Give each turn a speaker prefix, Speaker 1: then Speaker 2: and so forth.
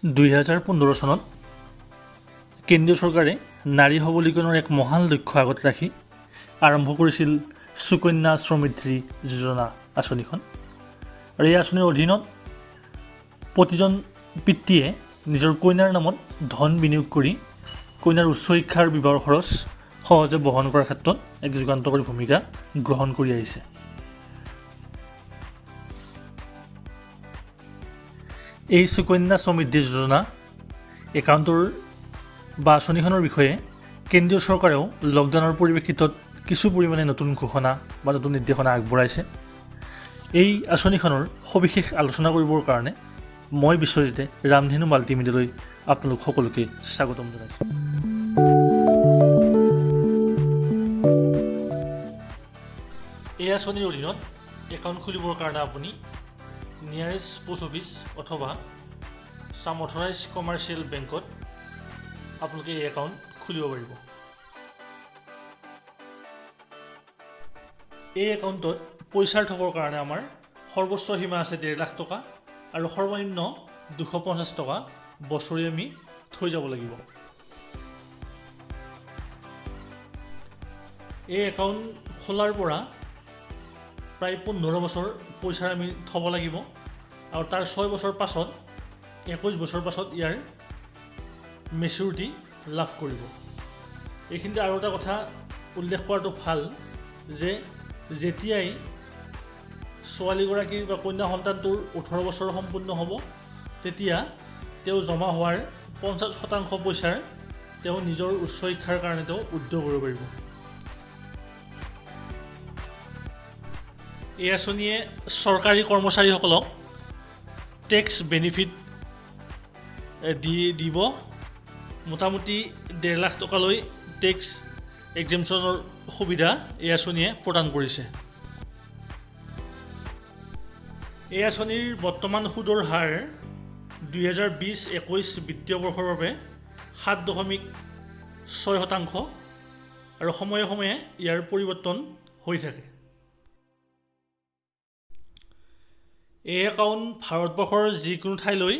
Speaker 1: 2015 চনত কেন্দ্ৰীয় চৰকাৰে নাৰী সবলীকৰণৰ এক মহান লক্ষ্য আগত ৰাখি আৰম্ভ কৰিছিল সুকন্যা সমৃদ্ধি যোজনা আঁচনিখন। আৰু এই আঁচনিৰ অধীনত প্ৰতিজন পিতৃয়ে নিজৰ কন্যাৰ নামত ধন বিনিয়োগ কৰি কন্যাৰ উচ্চ শিক্ষাৰ বিবাহৰ খৰচ সহজে বহন কৰাৰ ক্ষেত্ৰত এক যুগান্তকাৰী ভূমিকা গ্ৰহণ কৰি আহিছে। এই সুকন্যা সমৃদ্ধি যোজনা একাউণ্টৰ বা আঁচনিখনৰ বিষয়ে কেন্দ্ৰীয় চৰকাৰেও লকডাউনৰ পৰিপ্ৰেক্ষিতত কিছু পৰিমাণে নতুন ঘোষণা বা নতুন নিৰ্দেশনা আগবঢ়াইছে। এই আঁচনিখনৰ সবিশেষ আলোচনা কৰিবৰ কাৰণে মই বিশ্বজিতে ৰামধেনু মাল্টিমিডিয়ালৈ আপোনালোক সকলোকে স্বাগতম জনাইছোঁ। এই আঁচনিৰ অধীনত একাউণ্ট খুলিবৰ কাৰণে আপুনি নিয়াৰেষ্ট পোষ্ট অফিচ অথবা চাম অথৰাইজ কমাৰ্চিয়েল বেংকত আপোনালোকে এই একাউণ্ট খুলিব পাৰিব। এই একাউণ্টত পইচাৰ থবৰ কাৰণে আমাৰ সৰ্বোচ্চ সীমা আছে 1.5 লাখ টকা আৰু সৰ্বনিম্ন 250 টকা বছৰি আমি থৈ যাব লাগিব। এই একাউণ্ট খোলাৰ পৰা প্ৰায় 15 বছৰ পইচাৰ আমি থ'ব লাগিব আৰু তাৰ 6 বছৰ পাছত 21 বছৰ পাছত ইয়াৰ মেচিউৰিটি লাভ কৰিব। এইখিনিতে আৰু এটা কথা উল্লেখ কৰাটো ভাল যে যেতিয়াই ছোৱালীগৰাকীৰ বা কন্যা সন্তানটোৰ 18 বছৰ সম্পূৰ্ণ হ'ব তেতিয়া তেওঁ জমা হোৱাৰ 50% পইচাৰ তেওঁ নিজৰ উচ্চ শিক্ষাৰ কাৰণে তেওঁ উদ্যোগ কৰিব পাৰিব। এই আঁচনিয়ে চৰকাৰী কৰ্মচাৰীসকলক টেক্স বেনিফিট দিব। মোটামুটি 1.5 লাখ টকালৈ টেক্স এক্সেমশ্যনৰ সুবিধা এই আঁচনিয়ে প্ৰদান কৰিছে। এই আঁচনিৰ বৰ্তমান সুদৰ হাৰ 2020-21 বিত্তীয় বৰ্ষৰ বাবে 7.6% আৰু সময়ে সময়ে ইয়াৰ পৰিৱৰ্তন হৈ থাকে। এই একাউণ্ট ভাৰতবৰ্ষৰ যিকোনো ঠাইলৈ